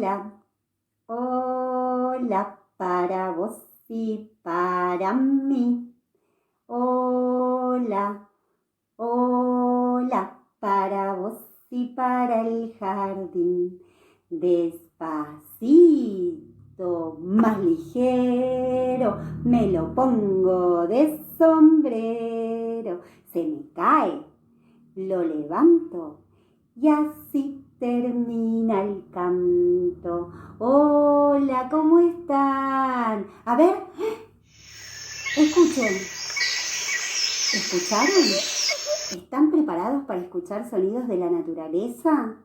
Hola, hola para vos y para mí. Hola, hola para vos y para el jardín. Despacito, más ligero, me lo pongo de sombrero. Se me cae, lo levanto y así termina el canto. Hola, ¿cómo están? A ver, escuchen. ¿Escucharon? ¿Están preparados para escuchar sonidos de la naturaleza?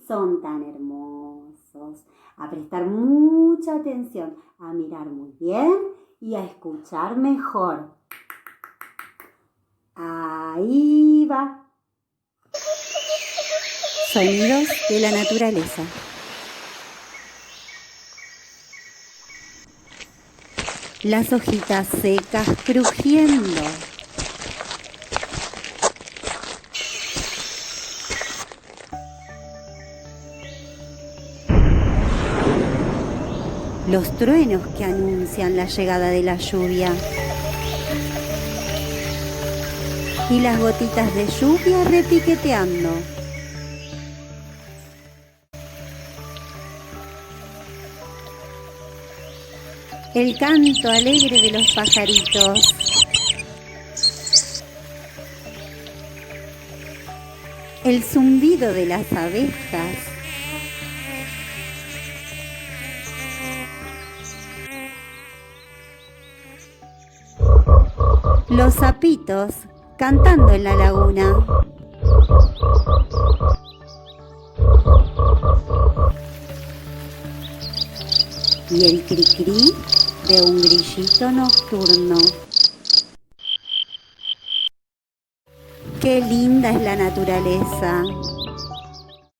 Son tan hermosos. A prestar mucha atención, a mirar muy bien y a escuchar mejor. Ahí va. Sonidos de la naturaleza. Las hojitas secas crujiendo. Los truenos que anuncian la llegada de la lluvia. Y las gotitas de lluvia repiqueteando. El canto alegre de los pajaritos. El zumbido de las abejas. Los sapitos cantando en la laguna. Y el cri-cri de un grillito nocturno. Qué linda es la naturaleza.